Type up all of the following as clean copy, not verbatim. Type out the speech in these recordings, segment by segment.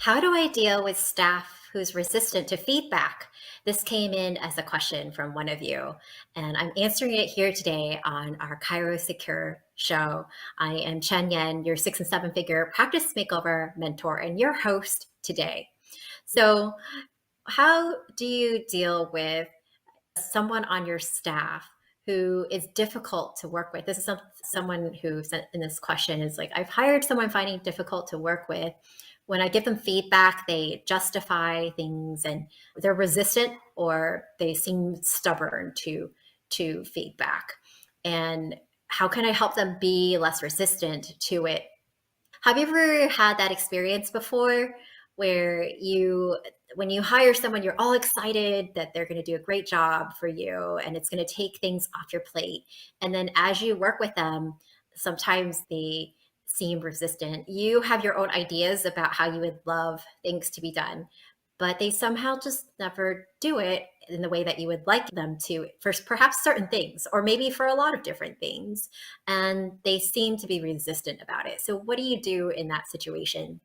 How do I deal with staff who's resistant to feedback? This came in as a question from one of you, and I'm answering it here today on our Chiros Secure show. I am Chen Yen, your 6 and 7 figure practice makeover mentor, and your host today. So, how do you deal with someone on your staff who is difficult to work with? This is someone who sent in this question is like, I've hired someone finding difficult to work with. When I give them feedback, they justify things and they're resistant or they seem stubborn to feedback. And how can I help them be less resistant to it? Have you ever had that experience before where when you hire someone, you're all excited that they're going to do a great job for you and it's going to take things off your plate. And then as you work with them, sometimes they seem resistant. You have your own ideas about how you would love things to be done, but they somehow just never do it in the way that you would like them to for perhaps certain things, or maybe for a lot of different things. And they seem to be resistant about it. So, what do you do in that situation?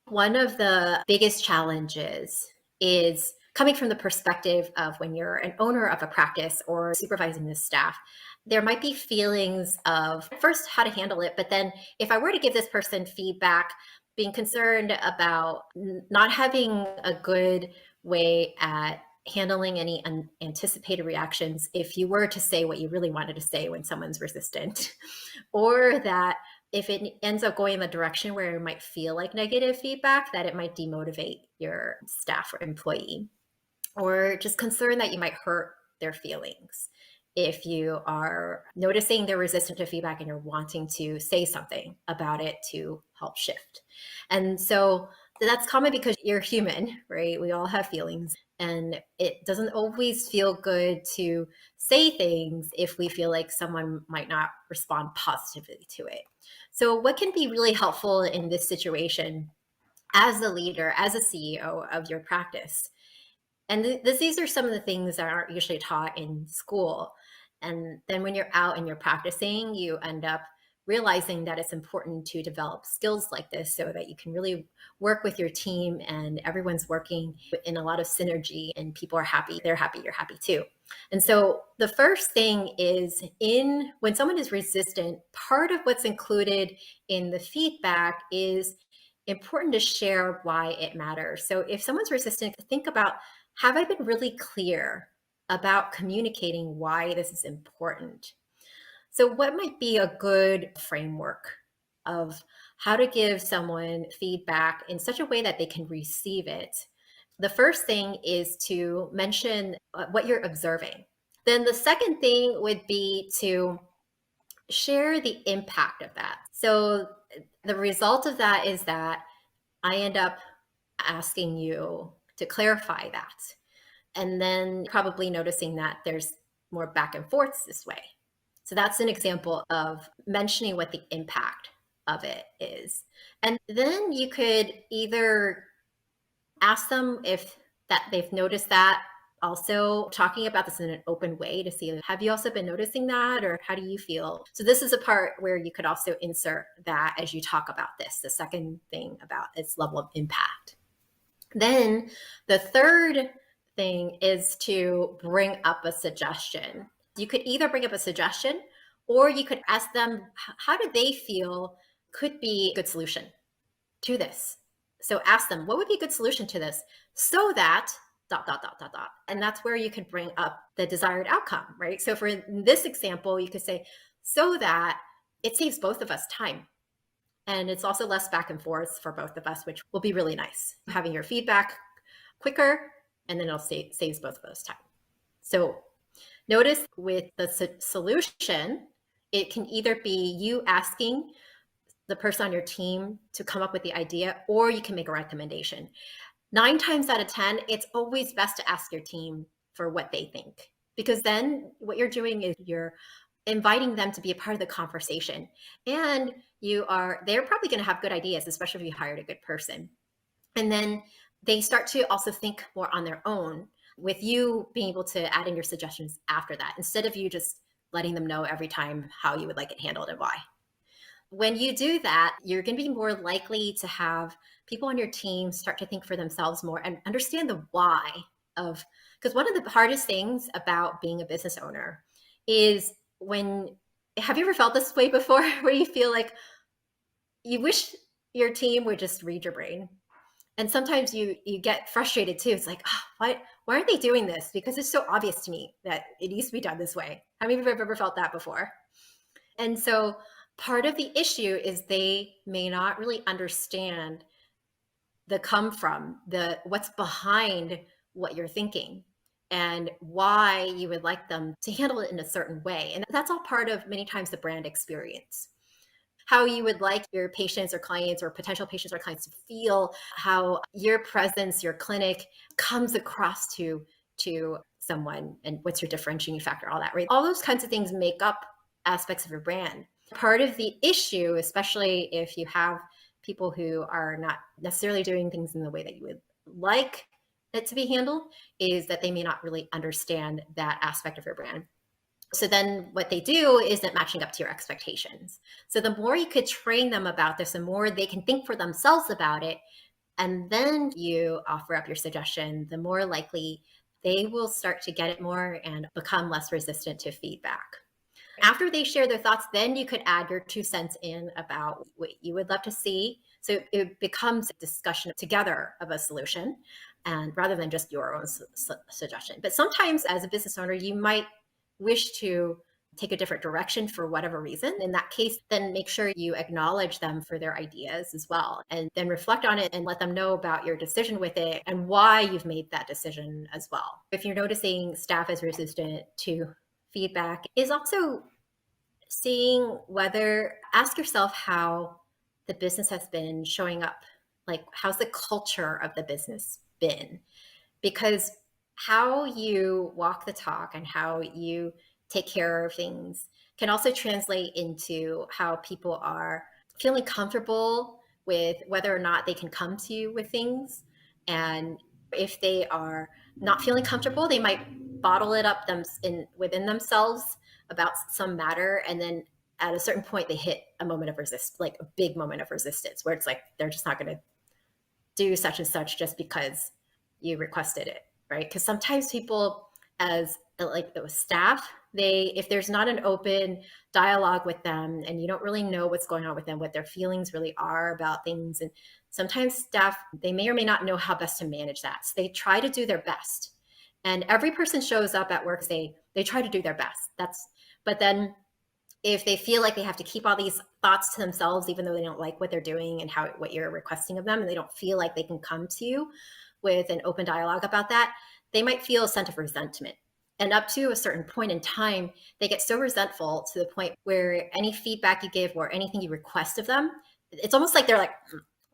One of the biggest challenges is coming from the perspective of when you're an owner of a practice or supervising the staff. There might be feelings of first how to handle it, but then if I were to give this person feedback, being concerned about not having a good way at handling any unanticipated reactions if you were to say what you really wanted to say when someone's resistant, or that if it ends up going in the direction where it might feel like negative feedback, that it might demotivate your staff or employee, or just concern that you might hurt their feelings. If you are noticing they're resistant to feedback and you're wanting to say something about it to help shift. And so that's common because you're human, right? We all have feelings, and it doesn't always feel good to say things if we feel like someone might not respond positively to it. So, what can be really helpful in this situation as a leader, as a CEO of your practice? And these are some of the things that aren't usually taught in school. And then when you're out and you're practicing, you end up realizing that it's important to develop skills like this so that you can really work with your team and everyone's working in a lot of synergy and people are happy, they're happy, you're happy too. And so the first thing is when someone is resistant, part of what's included in the feedback is important to share why it matters. So if someone's resistant, think about, have I been really clear about communicating why this is important? So, what might be a good framework of how to give someone feedback in such a way that they can receive it? The first thing is to mention what you're observing. Then the second thing would be to share the impact of that. So, the result of that is that I end up asking you to clarify that. And then probably noticing that there's more back and forths this way. So that's an example of mentioning what the impact of it is. And then you could either ask them if that they've noticed that, also talking about this in an open way to see, have you also been noticing that, or how do you feel? So this is a part where you could also insert that as you talk about this, the second thing about its level of impact. Then the third thing is to bring up a suggestion. You could either bring up a suggestion or you could ask them, how do they feel could be a good solution to this? So ask them, what would be a good solution to this so that dot, dot, dot, dot, dot. And that's where you could bring up the desired outcome, right? So for this example, you could say, so that it saves both of us time. And it's also less back and forth for both of us, which will be really nice. Having your feedback quicker, and then it'll saves both of us time. So notice with the solution, it can either be you asking the person on your team to come up with the idea, or you can make a recommendation. 9 times out of 10, it's always best to ask your team for what they think, because then what you're doing is you're inviting them to be a part of the conversation, and they're probably going to have good ideas, especially if you hired a good person. And then they start to also think more on their own, with you being able to add in your suggestions after that, instead of you just letting them know every time how you would like it handled and why. When you do that, you're going to be more likely to have people on your team start to think for themselves more and understand the why of, because one of the hardest things about being a business owner is when, have you ever felt this way before where you feel like you wish your team would just read your brain? And sometimes you get frustrated too. It's like, oh, why aren't they doing this? Because it's so obvious to me that it needs to be done this way. How many of you have ever felt that before? And so part of the issue is they may not really understand the come from, the what's behind what you're thinking and why you would like them to handle it in a certain way. And that's all part of many times the brand experience. How you would like your patients or clients or potential patients or clients to feel, how your presence, your clinic comes across to someone, and what's your differentiating factor, all that, right? All those kinds of things make up aspects of your brand. Part of the issue, especially if you have people who are not necessarily doing things in the way that you would like it to be handled, is that they may not really understand that aspect of your brand. So then what they do isn't matching up to your expectations. So the more you could train them about this, the more they can think for themselves about it, and then you offer up your suggestion, the more likely they will start to get it more and become less resistant to feedback. After they share their thoughts, then you could add your 2 cents in about what you would love to see. So it becomes a discussion together of a solution, and rather than just your own suggestion. But sometimes as a business owner, you might wish to take a different direction for whatever reason. In that case, then make sure you acknowledge them for their ideas as well, and then reflect on it and let them know about your decision with it and why you've made that decision as well. If you're noticing staff is resistant to feedback, is also seeing whether, ask yourself how the business has been showing up. Like, how's the culture of the business been? Because how you walk the talk and how you take care of things can also translate into how people are feeling comfortable with whether or not they can come to you with things. And if they are not feeling comfortable, they might bottle it up within themselves about some matter, and then at a certain point they hit a moment of like a big moment of resistance, where it's like they're just not going to do such and such just because you requested it, right? Because sometimes people, as like the staff, if there's not an open dialogue with them and you don't really know what's going on with them, what their feelings really are about things, and sometimes staff, they may or may not know how best to manage that. So they try to do their best, and every person shows up at work, they try to do their best. But then if they feel like they have to keep all these thoughts to themselves, even though they don't like what they're doing and what you're requesting of them, and they don't feel like they can come to you with an open dialogue about that, they might feel a sense of resentment. And up to a certain point in time, they get so resentful to the point where any feedback you give or anything you request of them, it's almost like they're like,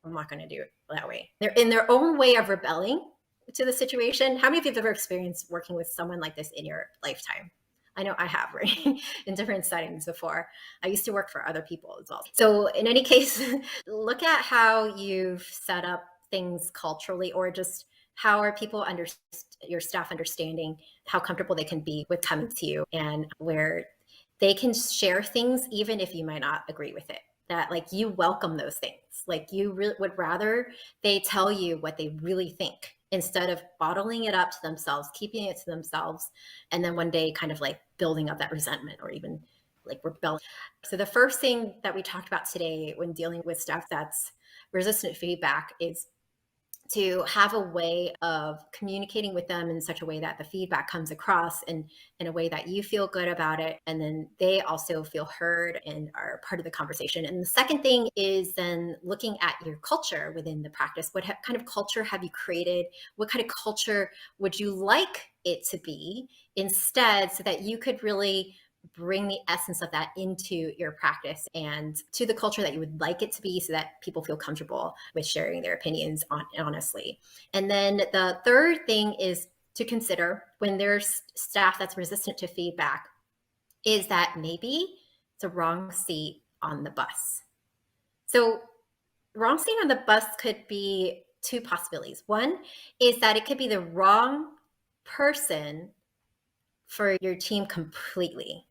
I'm not going to do it that way. They're in their own way of rebelling to the situation. How many of you have ever experienced working with someone like this in your lifetime? I know I have, right? In different settings before. I used to work for other people as well. So in any case, look at how you've set up things culturally, or just how are people your staff understanding how comfortable they can be with coming to you, and where they can share things even if you might not agree with it. That like you welcome those things. Like you really would rather they tell you what they really think instead of bottling it up to themselves, keeping it to themselves, and then one day kind of like building up that resentment or even like rebellion. So the first thing that we talked about today when dealing with staff that's resistant feedback is to have a way of communicating with them in such a way that the feedback comes across in a way that you feel good about it, and then they also feel heard and are part of the conversation. And the second thing is then looking at your culture within the practice. What kind of culture have you created? What kind of culture would you like it to be instead, so that you could really bring the essence of that into your practice and to the culture that you would like it to be, so that people feel comfortable with sharing their opinions honestly. And then the third thing is to consider when there's staff that's resistant to feedback, is that maybe it's a wrong seat on the bus. So wrong seat on the bus could be two possibilities. One is that it could be the wrong person for your team completely.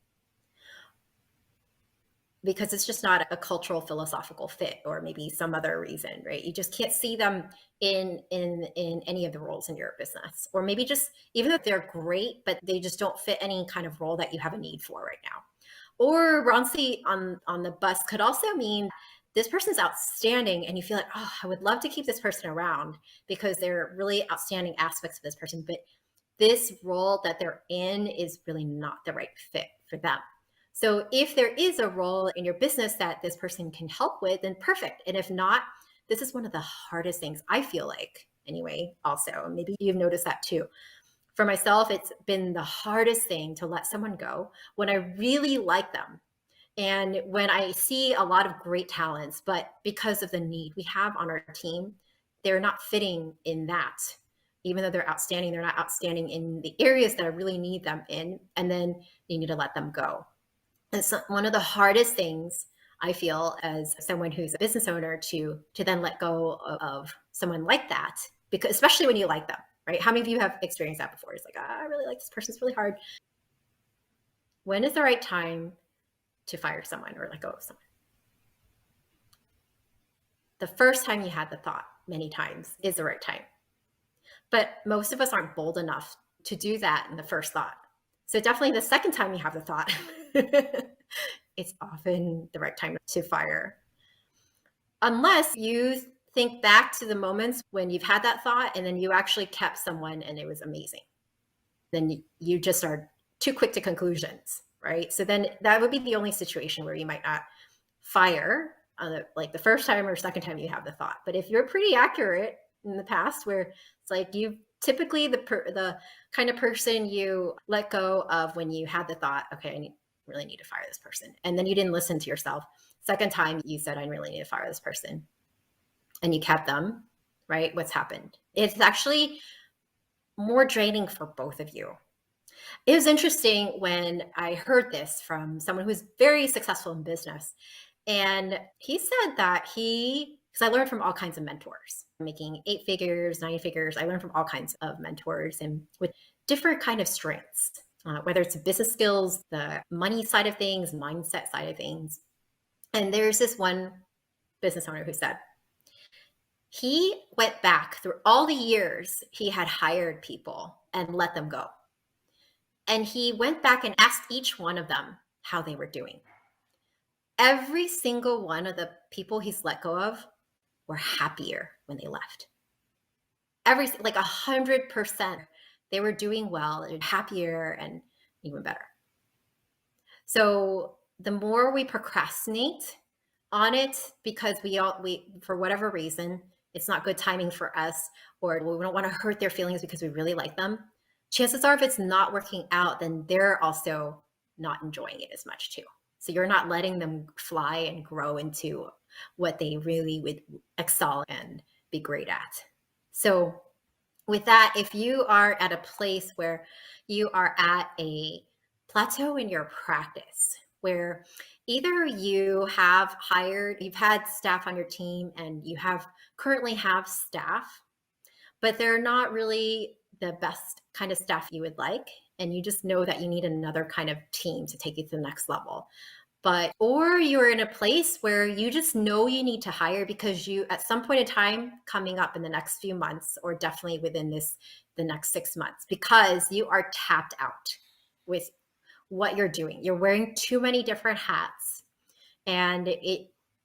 because it's just not a cultural philosophical fit, or maybe some other reason, right? You just can't see them in any of the roles in your business, or maybe just even if they're great, but they just don't fit any kind of role that you have a need for right now. Or honestly, on the bus could also mean this person's outstanding and you feel like, oh, I would love to keep this person around because they're really outstanding aspects of this person, but this role that they're in is really not the right fit for them. So if there is a role in your business that this person can help with, then perfect. And if not, this is one of the hardest things, I feel like, anyway, also. Maybe you've noticed that too. For myself, it's been the hardest thing to let someone go when I really like them. And when I see a lot of great talents, but because of the need we have on our team, they're not fitting in that. Even though they're outstanding, they're not outstanding in the areas that I really need them in. And then you need to let them go. It's one of the hardest things I feel as someone who's a business owner to then let go of someone like that, because especially when you like them, right? How many of you have experienced that before? It's like, I really like this person, it's really hard. When is the right time to fire someone or let go of someone? The first time you had the thought, many times, is the right time. But most of us aren't bold enough to do that in the first thought. So definitely the second time you have the thought, it's often the right time to fire. Unless you think back to the moments when you've had that thought and then you actually kept someone and it was amazing. Then you just are too quick to conclusions, right? So then that would be the only situation where you might not fire on like the first time or second time you have the thought. But if you're pretty accurate in the past, where it's like you typically the kind of person you let go of when you had the thought, okay, really need to fire this person, and then you didn't listen to yourself. Second time you said, I really need to fire this person, and you kept them, right? What's happened? It's actually more draining for both of you. It was interesting when I heard this from someone who's very successful in business. And he said that because I learned from all kinds of mentors, making 8 figures, 9 figures. I learned from all kinds of mentors and with different kind of strengths, whether it's business skills, the money side of things, mindset side of things. And there's this one business owner who said, he went back through all the years he had hired people and let them go. And he went back and asked each one of them how they were doing. Every single one of the people he's let go of were happier when they left. Like 100%, they were doing well and happier and even better. So the more we procrastinate on it because we for whatever reason, it's not good timing for us, or we don't want to hurt their feelings because we really like them, chances are if it's not working out, then they're also not enjoying it as much too. So you're not letting them fly and grow into what they really would excel and be great at. So with that, if you are at a place where you are at a plateau in your practice, where either you've had staff on your team and you currently have staff, but they're not really the best kind of staff you would like, and you just know that you need another kind of team to take you to the next level. Or you're in a place where you just know you need to hire because you, at some point in time coming up in the next few months, or definitely within the next 6 months, because you are tapped out with what you're doing. You're wearing too many different hats, and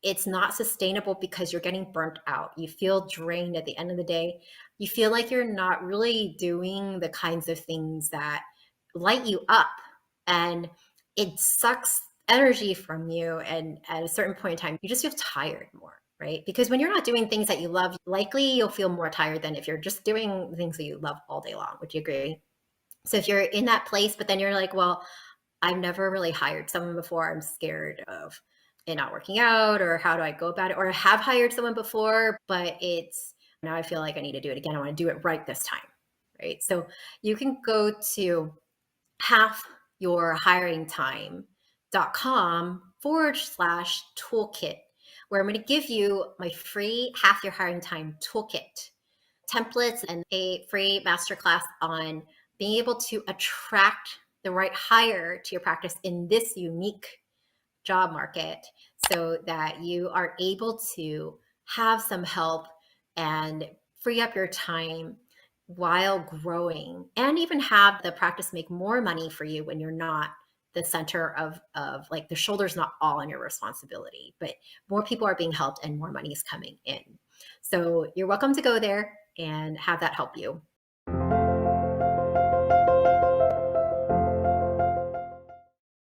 it's not sustainable because you're getting burnt out. You feel drained at the end of the day. You feel like you're not really doing the kinds of things that light you up, and it sucks energy from you. And at a certain point in time, you just feel tired more, right? Because when you're not doing things that you love, likely you'll feel more tired than if you're just doing things that you love all day long. Would you agree? So if you're in that place, but then you're like, well, I've never really hired someone before, I'm scared of it not working out, or how do I go about it? Or I have hired someone before, but now I feel like I need to do it again. I want to do it right this time, right? So you can go to halfyourhiringtime.com/toolkit, where I'm going to give you my free Half Your Hiring Time Toolkit templates and a free masterclass on being able to attract the right hire to your practice in this unique job market so that you are able to have some help and free up your time while growing, and even have the practice make more money for you when you're not the center of like the shoulder's not all on your responsibility, but more people are being helped and more money is coming in. So you're welcome to go there and have that help you.